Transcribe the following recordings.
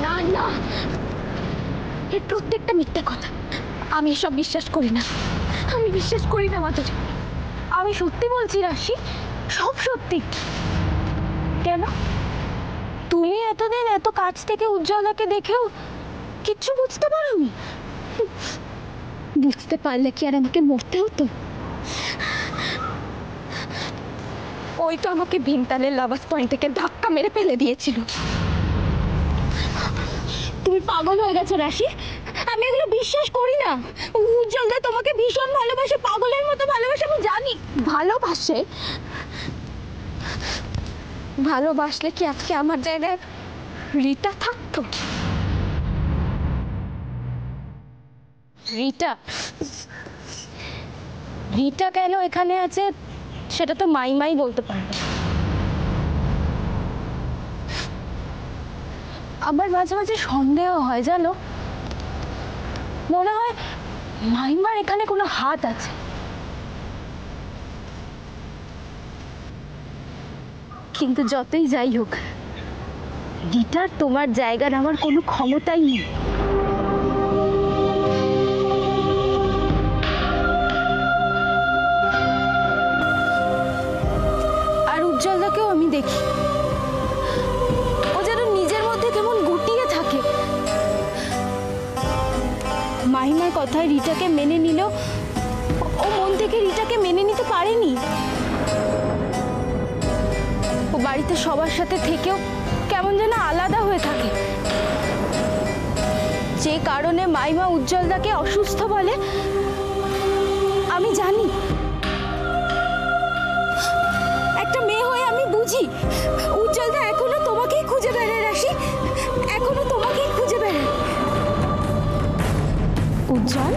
না না, এর প্রত্যেকটা মিথ্যে কথা। আমি এসব বিশ্বাস করি না, আমি বিশ্বাস করি না মাধুরী। আমি সত্যি বলছি রাশি, সব সত্যি। কেন তুমি এতদিন এত কাছ থেকে উজ্জ্বলাকে দেখেও কিচ্ছু বুঝতে পারোনি? বুঝতে পারলে কি আর আমাকে মরতে হতো? ওই তো আমাকে ভীমতালের লাভাস পয়েন্ট থেকে ধাক্কা মেরে ফেলে দিয়েছিল। তুমি পাগল হয়ে গেছো রাশি, আমি এগুলো বিশ্বাস করি না। উজ্জ্বলদা তোমাকে ভীষণ ভালোবাসে, পাগলের মতো ভালোবাসে, আমি জানি। ভালোবাসে? ভালোবাসলে কি আজকে আমার জায়গায় রিতা থাকতো? রিতা রিতা কেন এখানে আছে সেটা তো মাইমাই বলতে পারবে। আবার মাঝে মাঝে সন্দেহ হয়, জানো, মনে হয় মাইমার এখানে কোনো হাত আছে। কিন্তু যতই যাই হোক, রিতার তোমার জায়গার আমার কোনো ক্ষমতাই নেই। আর উজ্জ্বলদাকেও আমি দেখি, ও যেন নিজের মধ্যে কেমন গুটিয়ে থাকে। মাহিমার কথায় রিতাকে মেনে নিলেও ও মন থেকে রিতাকে মেনে নিতে পারেনি। ও বাড়িতে সবার সাথে থেকেও কেমন যেন আলাদা হয়ে থাকে। যে কারণে মাইমা উজ্জ্বলদাকে অসুস্থ বলে আমি জানি। একটা মেয়ে হয়ে আমি বুঝি উজ্জ্বলদা এখনো তোমাকেই খুঁজে বেড়ায় রাশি, এখনো তোমাকেই খুঁজে বেড়ায়। উজ্জ্বল,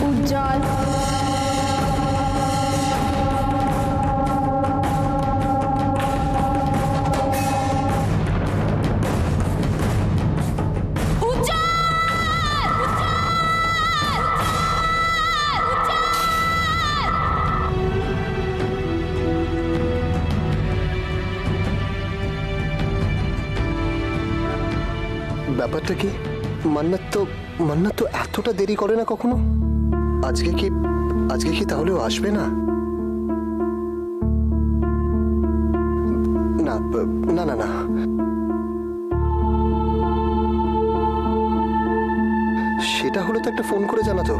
উজ্জ্বল, ব্যাপারটা কি? মান্নাত তো এতটা দেরি করে না কখনো। আজকে কি তাহলেও আসবে না? না না না না, সেটা হলো তো একটা ফোন করে জানাতো।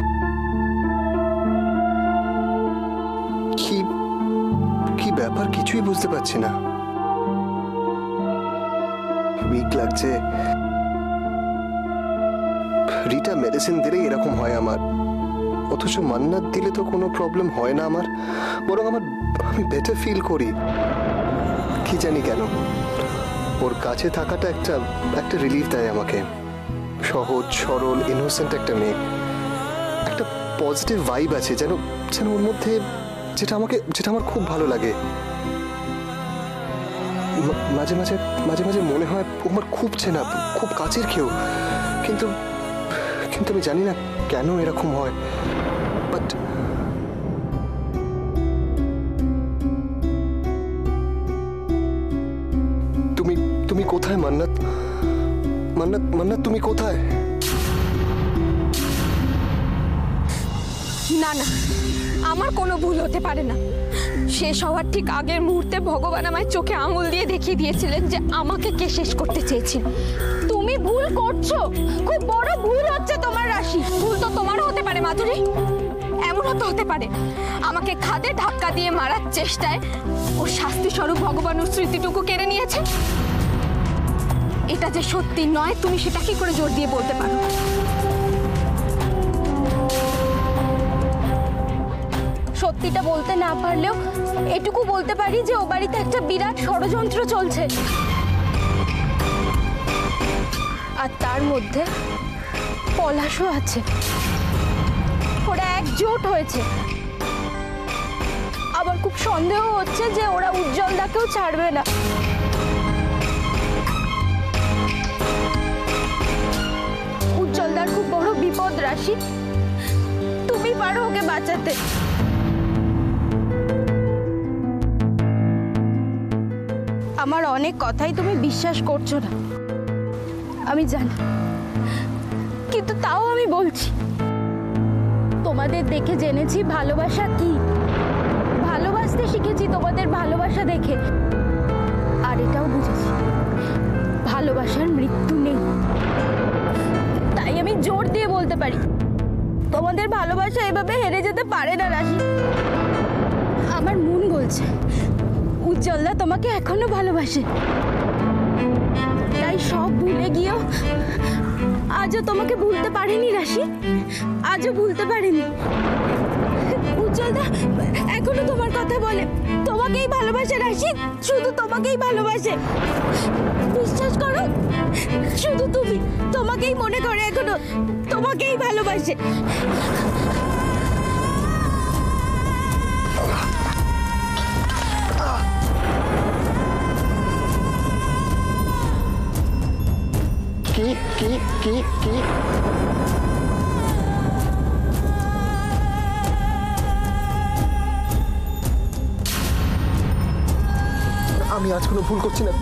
কি ব্যাপার কিছুই বুঝতে পারছি না। উইক লাগছে। রিটা মেডিসিন দিলেই এরকম হয় আমার, অথচ মান্নাত দিলে তো কোনো প্রবলেম হয় না আমার, বরং আমি বেটার ফিল করি। কি জানি কেন ওর কাছে থাকাটা একটা রিলিফ দেয় আমাকে। সহজ সরল ইনোসেন্ট একটা মেয়ে, একটা পজিটিভ ভাইব আছে যেন ওর মধ্যে, যেটা আমার খুব ভালো লাগে। মাঝে মাঝে মনে হয় আমার খুব চেনা, খুব কাছের কেউ, কিন্তু আমি জানি না কেন এরকম হয়। বাট তুমি কোথায় মান্নাত? তুমি কোথায়? না না, আমার কোনো ভুল হতে পারে না। শেষ হওয়ার ঠিক আগের মুহূর্তে ভগবান আমায় চোখে আঙুল দিয়ে দেখিয়ে দিয়েছিলেন যে আমাকে কে শেষ করতে চেয়েছিল। তুমি ভুল করছো, খুব বড় ভুল হচ্ছে তোমার রাশি। ভুল তো তোমারও হতে পারে মাধুরী, এমনও তো হতে পারে আমাকে খাদে ধাক্কা দিয়ে মারার চেষ্টায় ওর শাস্তি স্বরূপ ভগবান ওর স্মৃতিটুকু কেড়ে নিয়েছে। এটা যে সত্যি নয় তুমি সেটা কি করে জোর দিয়ে বলতে পারো? সত্যিটা বলতে না পারলেও এটুকু বলতে পারি যে ও বাড়িতে একটা বিরাট ষড়যন্ত্র চলছে, আর তার মধ্যে পলাশও আছে। ওরা একজোট হয়েছে। আবার খুব সন্দেহ হচ্ছে যে ওরা উজ্জ্বলদাকেও ছাড়বে না। উজ্জ্বলদার খুব বড় বিপদ রাশি, তুমি পারো ওকে বাঁচাতে। আমার অনেক কথাই তুমি বিশ্বাস করছো না, আমি জানি, কিন্তু তাও আমি বলছি, তোমাদের দেখে জেনেছি ভালোবাসা কি, ভালোবাসতে শিখেছি তোমাদের ভালোবাসা দেখে। আর এটাও বুঝেছি ভালোবাসার মৃত্যু নেই। তাই আমি জোর দিয়ে বলতে পারি তোমাদের ভালোবাসা এভাবে হেরে যেতে পারে না রাশি। আমার মন বলছে উজ্জ্বলদা তোমাকে এখনো ভালোবাসে, তাই সব ভুলে গিয়েও আজও তোমাকে ভুলতে পারেনি রাশি, আজও ভুলতে পারেনি। উজ্জ্বলদা এখনো তোমার কথা বলে, তোমাকেই ভালোবাসে রাশি, শুধু তোমাকেই ভালোবাসে। বিশ্বাস করো, শুধু তুমি, তোমাকেই মনে করে এখনো, তোমাকেই ভালোবাসে। কি কি কি কি আমি আজ কোনো ভুল করছি না।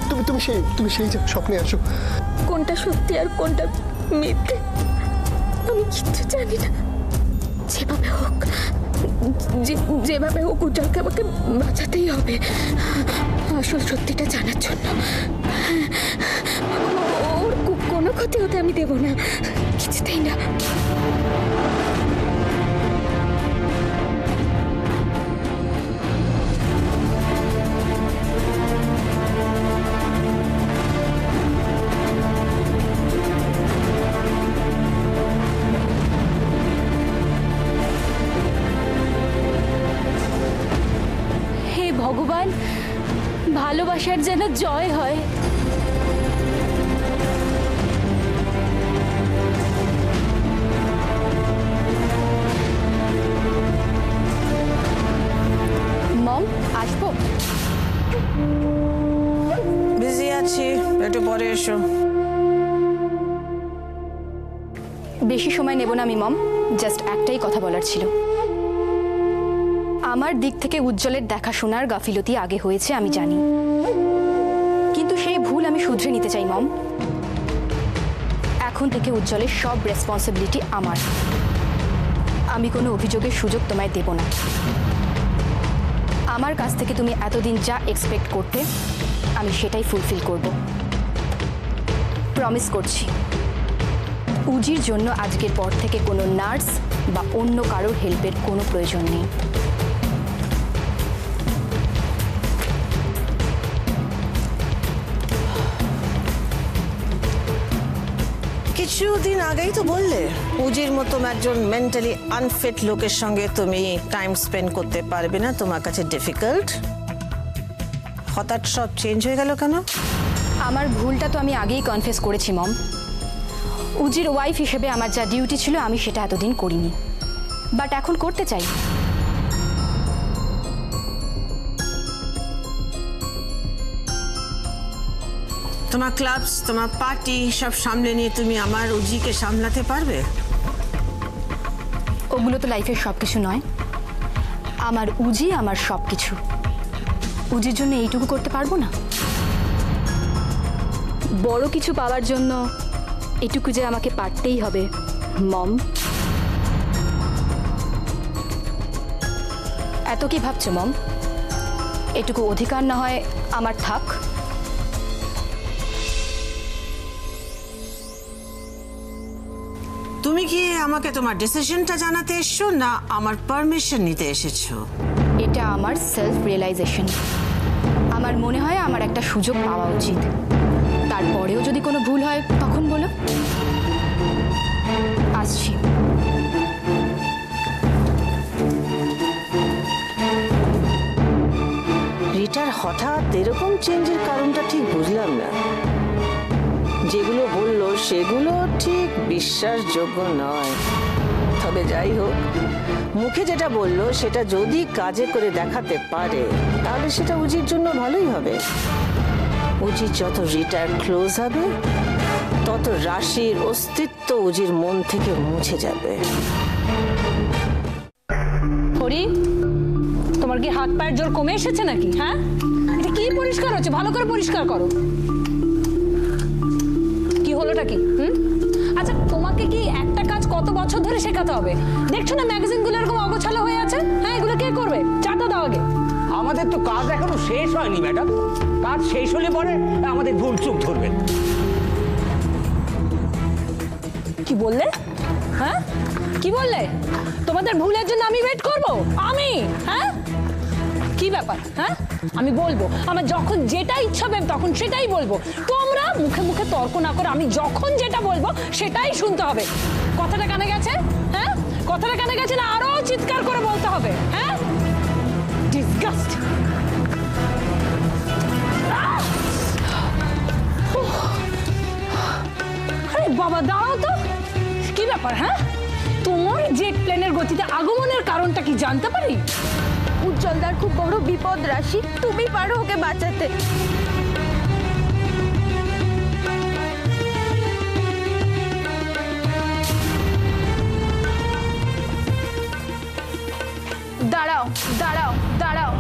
তুমি সেই স্বপ্নে আসো। কোনটা সত্যি আর কোনটা মিথ্যে আমি কিচ্ছু জানি না। যেভাবে হোক উজ্জ্বলকে আমাকে বাঁচাতেই হবে আসল সত্যিটা জানার জন্য। ওর কোনো ক্ষতি হতে আমি দেব না, কিছুতেই না। ভগবান, ভালোবাসার যেন জয় হয়। মম, আসবো? বিজি আছি, একটু পরে এসো। বেশি সময় নেব না আমি মম, জাস্ট একটাই কথা বলার ছিল। আমার দিক থেকে উজ্জ্বলের দেখাশোনার গাফিলতি আগে হয়েছে আমি জানি, কিন্তু সেই ভুল আমি শুধরে নিতে চাই মম। এখন থেকে উজ্জ্বলের সব রেসপন্সিবিলিটি আমার। আমি কোনো অভিযোগের সুযোগ তোমায় দেব না। আমার কাছ থেকে তুমি এতদিন যা এক্সপেক্ট করতে আমি সেটাই ফুলফিল করব। প্রমিস করছি উজির জন্য আজকের পর থেকে কোনো নার্স বা অন্য কারোর হেল্পের কোনো প্রয়োজন নেই। কিছুদিন আগেই তো বললে উজির মতো একজন মেন্টালি আনফিট লোকের সঙ্গে তুমি টাইম স্পেন্ড করতে পারবে না, তোমার কাছে ডিফিকাল্ট। হঠাৎ সব চেঞ্জ হয়ে গেল কেন? আমার ভুলটা তো আমি আগেই কনফেস করেছি মম। উজির ওয়াইফ হিসেবে আমার যা ডিউটি ছিল আমি সেটা এতদিন করিনি, বাট এখন করতে চাই। তোমার ক্লাবস, তোমার পার্টি সব সামলে নিয়ে তুমি আমার উজিকে সামলাতে পারবে? ওগুলো তো লাইফের সব কিছু নয়। আমার উজি আমার সব কিছু। উজির জন্য এইটুকু করতে পারবো না? বড় কিছু পাওয়ার জন্য এটুকু যে আমাকে পারতেই হবে মম। এত কি ভাবছো মম? এটুকু অধিকার না হয় আমার থাক? তুমি কি আমাকে তোমার ডিসিশনটা জানাতে এসছো না আমার পারমিশন নিতে এসেছো? এটা আমার সেলফ রিয়েলাইজেশন। আমার মনে হয় আমার একটা সুযোগ পাওয়া উচিত। তারপরেও যদি কোনো ভুল হয় তখন বলো। আসছি। রিটার হঠাৎ এরকম চেঞ্জের কারণটা ঠিক বুঝলাম না। যেগুলো বললো সেগুলো ঠিক বিশ্বাসযোগ্য নয়। তবে যাই হোক, মুখে যেটা বললো সেটা যদি কাজে করে দেখাতে পারে তাহলে সেটা উজির জন্য ভালোই হবে। উজির যত রিটার ক্লোজ হবে তত রাশির অস্তিত্ব উজির মন থেকে মুছে যাবে। হরি, তোমার কি হাত পায়ের জোর কমে এসেছে নাকি? হ্যাঁ, এটা কি পরিষ্কার হচ্ছে, ভালো করে পরিষ্কার করো। কি হলোটা কি? আচ্ছা, তোমাকে কি একটা কাজ কত বছর ধরে শেখাতে হবে? দেখছো না ম্যাগাজিনগুলো এরকম অগোছালো হয়ে আছে? হ্যাঁ, এগুলো কে করবে? চাটা দাও আগে। আমাদের তো কাজ এখনো শেষ হয়নি ম্যাডাম। কাজ শেষ হলে পরে আমাদের ভুল চুক ধরবেন। কি বললে? হ্যাঁ, কি বললে? তোমাদের ভুলের জন্য আমি ওয়েট করব? আমি? হ্যাঁ, কি ব্যাপার? হ্যাঁ, আমি বলবো, আমার যখন যেটা ইচ্ছা হবে তখন সেটাই বলবো। তোমরা মুখে মুখে তর্ক না করে আমি যখন যেটা বলবো সেটাই শুনতে হবে। কথাটা কানে গেছে? হ্যাঁ, কথাটা কানে গেছে না আরো চিৎকার করে বলতে হবে? হ্যাঁ, ডিসগাস্ট। আরে বাবা, দাঁড়াও তো। কি ব্যাপার? হ্যাঁ, তোমার জেট প্লেনের গতিতে আগমনের কারণটা কি জানতে পারি? উজ্জ্বলদার খুব বড় বিপদ রাশি, তুমি পারো ওকে বাঁচাতে। দাঁড়াও দাঁড়াও দাঁড়াও।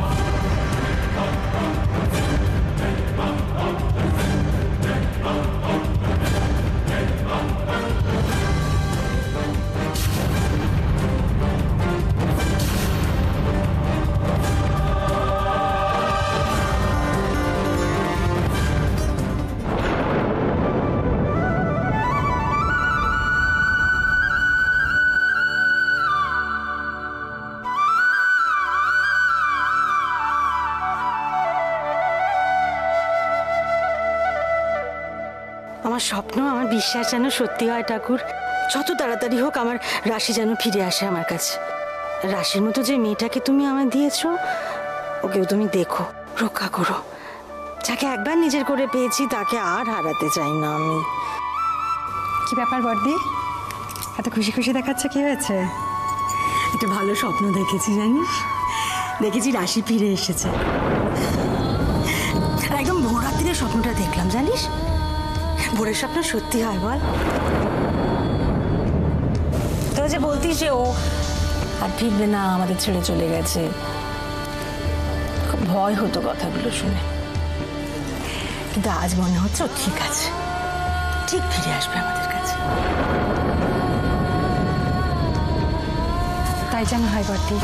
আমার স্বপ্ন, আমার বিশ্বাস যেন সত্যি হয় ঠাকুর। যত তাড়াতাড়ি হোক আমার রাশি যেন ফিরে আসে আমার কাছে। রাশির মতো যে মেয়েটাকে তুমি আমায় দিয়েছো, ওকেও তুমি দেখো, রক্ষা করো। যাকে একবার নিজের করে পেয়েছি তাকে আর হারাতে চাই না আমি। কি ব্যাপার বর্দি, এত খুশি খুশি দেখাচ্ছে? কি হয়েছে? একটা ভালো স্বপ্ন দেখেছি জানিস, দেখেছি রাশি ফিরে এসেছে। আর একদম ভোর রাত্রিরে স্বপ্নটা দেখলাম জানিস। ভোরের স্বপ্ন সত্যি হয় বল? তোরা যে বলতিস যে ও আর ফিরবে না, আমাদের ছেড়ে চলে গেছে, খুব ভয় হতো কথাগুলো শুনে। কিন্তু আজ মনে হচ্ছে ও ঠিক আছে, ঠিক ফিরে আসবে আমাদের কাছে। তাই যেন হয় বর্দি,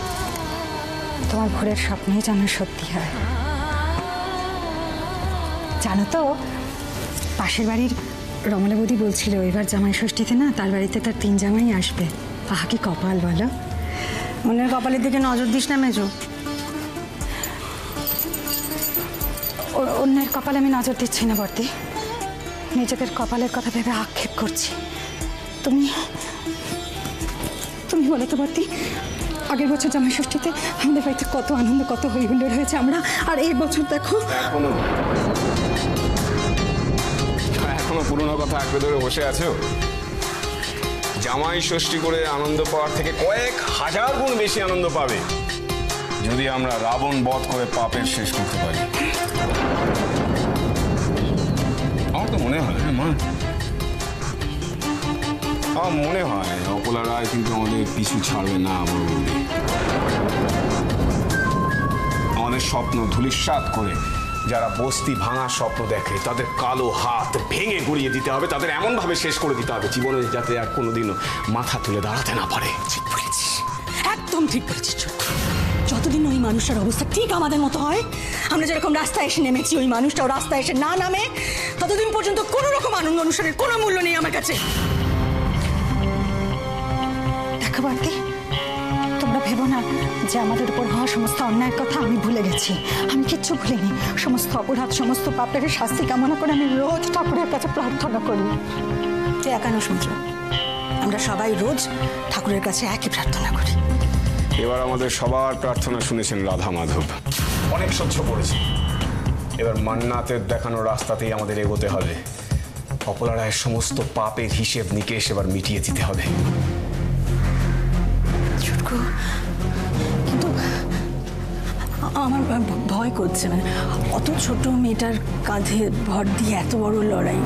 তোমার ভোরের স্বপ্নই যেন সত্যি হয়। জানো তো, পাশের বাড়ির রমলা বৌদি বলছিল এবার জামাই ষষ্ঠীতে না তার বাড়িতে তার 3 জামাই আসবে। আহা কি কপাল বলো। মনের কপালের দিকে নজর দিস না মেজো। অন্যের কপালে আমি নজর দিচ্ছি না বর্দি, নিজেদের কপালের কথা ভেবে আক্ষেপ করছি। তুমি তুমি বলো তো বর্দি, আগের বছর জামাই ষষ্ঠীতে আমাদের বাড়িতে কত আনন্দ, কত হই হুল্লোড় হয়েছে আমরা, আর এই বছর দেখো। এখনো পুরনো কথা আঁকড়ে ধরে বসে আছো? জামাই ষষ্ঠী করে আনন্দ পাওয়ার থেকে কয়েক হাজার গুণ বেশি আনন্দ পাবে যদি আমরা রাবণ বধ করে পাপের শেষ করতে পারি। আমার তো মনে হয় মা, আমার মনে হয় অপলা রায় কিন্তু আমাদের পিছু ছাড়বে না। বড় বৌদি আমাদের স্বপ্ন ধূলিসাৎ করে যারা বস্তি ভাঙার স্বপ্ন দেখে তাদের কালো হাত ভেঙে গড়িয়ে দিতে হবে, তাদের এমন ভাবে শেষ করে দিতে হবে জীবনে যাতে আর কোনোদিনও মাথা তুলে দাঁড়াতে না পারে। ঠিক বলেছিস, একদম ঠিক বলেছিস। যতদিন ওই মানুষটার অবস্থা ঠিক আমাদের মতো হয়, আমরা যেরকম রাস্তায় এসে নেমেছি ওই মানুষটাও রাস্তায় এসে না নামে, ততদিন পর্যন্ত কোনো রকম আনন্দ অনুষ্ঠানের কোনো মূল্য নেই আমার কাছে। দেখো বর্দি, তোমরা ভেবো না যে আমাদের উপর হওয়া সমস্ত অন্যায়ের কথা আমি ভুলে গেছি। আমি কিচ্ছু ভুলিনি। সমস্ত অপরাধ, সমস্ত পাপের শাস্তি কামনা করে আমি রোজ ঠাকুরের কাছে প্রার্থনা করি। তুই একানো শুনছ, আমরা সবাই রোজ ঠাকুরের কাছে একই প্রার্থনা করি। এবার আমাদের সবার প্রার্থনা শুনেছেন রাধা মাধব, অনেক সহ্য করেছি। এবার মান্নাতের দেখানো রাস্তাতেই আমাদের এগোতে হবে। অপলা রায়ের সমস্ত পাপের হিসেব নিকেশ এবার মিটিয়ে দিতে হবে। ছুটকু, কিন্তু আমার ভয় করছে, মানে অত ছোট মেয়েটার কাঁধে ভর দিয়ে এত বড় লড়াই।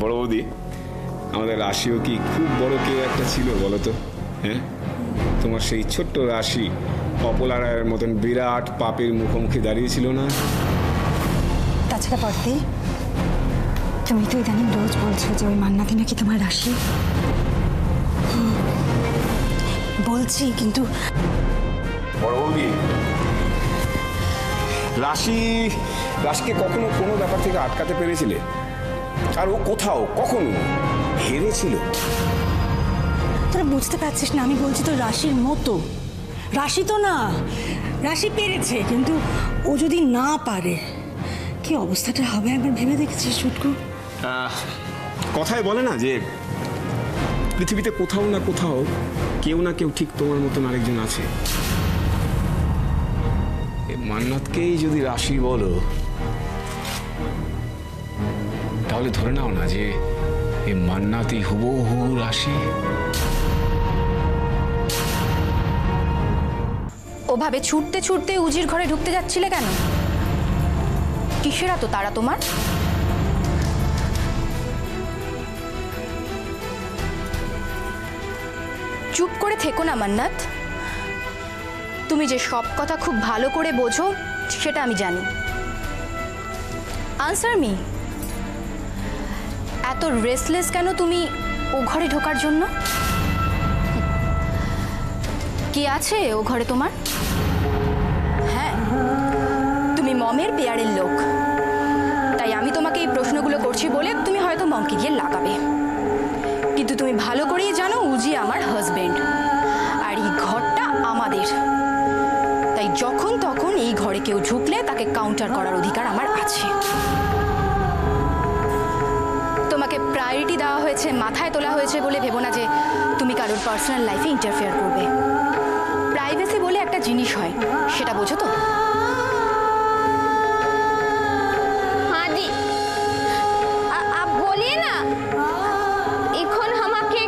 বড় বৌদি, আমাদের রাশিও কি খুব বড় কেউ একটা ছিল বলো তো? হ্যাঁ, তোমার সেই ছোট্ট রাশি অপলা রায়ের মতন বিরাট পাপের মুখোমুখি দাঁড়িয়েছিল না? তাছাড়া বর্দি, তুমি তো ইদানিং রোজ বলছো যে ওই মান্নাতি নাকি তোমার রাশি। বলছি, কিন্তু বড় বৌদি, রাশিকে কখনো কোনো ব্যাপার থেকে আটকাতে পেরেছিলে? আর ও কোথাও কখনো হেরেছিল? তোরা বুঝতে পারছিস না, আমি বলছি তো রাশির মতো। রাশি তো না, রাশি পেরেছে, কিন্তু ও যদি না পারে কি অবস্থাটা হবে একবার ভেবে দেখেছিস শুটকু? কথায় বলে না যে পৃথিবীতে কোথাও না কোথাও কেউ না কেউ ঠিক তোমার মতন আরেকজন আছে। মান্নাতকেই যদি রাশি বলো, তাহলে ধরে নাও না যে এই মান্নাতই হুবহু রাশি। ওভাবে ছুটতে ছুটতে উজির ঘরে ঢুকতে যাচ্ছিলে কেন? কিসের এত তারা তোমার? চুপ করে থেকো না মান্নাত। তুমি যে সব কথা খুব ভালো করে বোঝো সেটা আমি জানি। আনসার মি, এত রেস্টলেস কেন তুমি ও ঘরে ঢোকার জন্য? কি আছে ও ঘরে তোমার? হ্যাঁ, তুমি মমের পেয়ারের লোক, তাই আমি তোমাকে এই প্রশ্নগুলো করছি বলে তুমি হয়তো মমকে গিয়ে লাগাবে, কিন্তু তুমি ভালো করেই জানো উজি আমার হাজবেন্ড আর এই ঘরটা আমাদের। তাই যখন তখন এই ঘরে কেউ ঢুকলে তাকে কাউন্টার করার অধিকার আমার আছে। তোমাকে প্রায়োরিটি দেওয়া হয়েছে, মাথায় তোলা হয়েছে বলে ভেবো না যে তুমি কারোর পার্সোনাল লাইফে ইন্টারফেয়ার করবে। প্রাইভেসি বলে একটা জিনিস হয়, সেটা বোঝো তো? हाँ जी, आप बोलिए ना, এখন আমাকে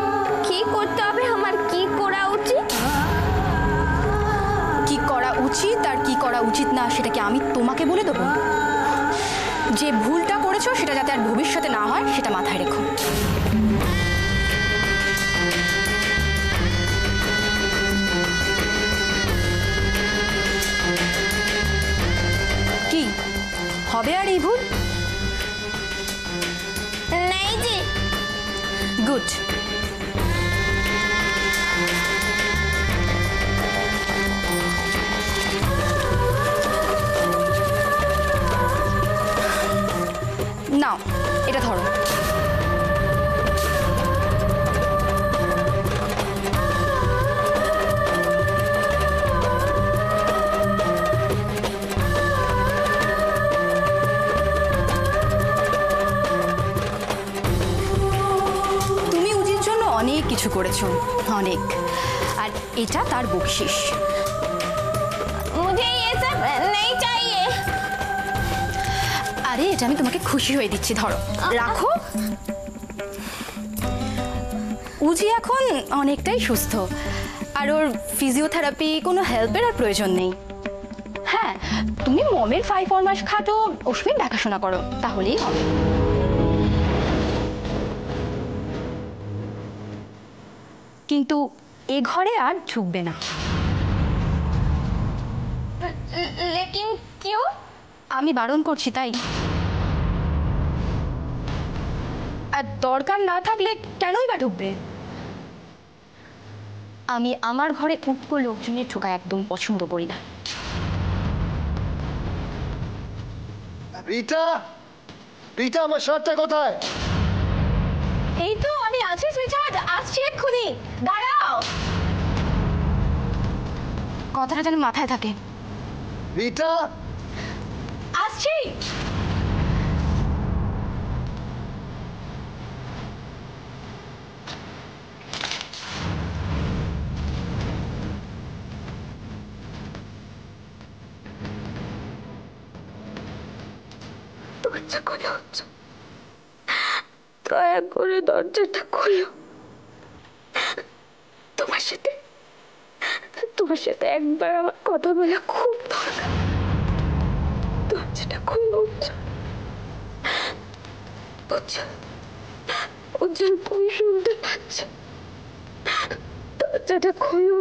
কি করতে হবে, আমার কি করা উচিত? কি করা উচিত আর কি করা উচিত না সেটা কি আমি তোমাকে বলে দেবো? যে ভুলটা করেছো সেটা যাতে আর ভবিষ্যতে না হয় সেটা মাথায় রেখো। কি হবে আর এই ভুল? नहीं जी, গুড। নাও এটা ধরো। তুমি উজির জন্য অনেক কিছু করেছো, অনেক, আর এটা তার বকশিস। मुझे ये सब नहीं चाहिए। আরে এটা আমি তোমাকে খুশি হয়ে দিচ্ছি, ধরো রাখো। উজি এখন অনেকটাই সুস্থ, আর ওর ফিজিওথেরাপি কোনো হেল্পের আর প্রয়োজন নেই। হ্যাঁ, তুমি মমের 5 মাস খাটো, অশ্বিন দেখাশোনা করো, তাহলেই হবে। কিন্তু এ ঘরে আর ঢুকবে না। लेकिन क्यों? আমি বারণ করছি তাই। আর দরকার না থাকলে কেনই বা ঢুকবে? আমি আমার ঘরে উটকো লোকজনের ঢোকা একদম পছন্দ করি না। রিটা, রিটা, আমার শার্টটা কোথায়? এই তো আমি আছি সুইচার্ট, আসছি এক্ষুনি, দাঁড়াও। কথাটা যেন মাথায় থাকে। রিটা, আসছি। দরজা খোলো, দয়া করে দরজাটা খোলো। তোমার সাথে একবার আমার কথা বলা খুব দরকার। দরজাটা খোলো। উজ্জ্বল, তুমি শুনতে পাচ্ছ? দরজাটা খোলো।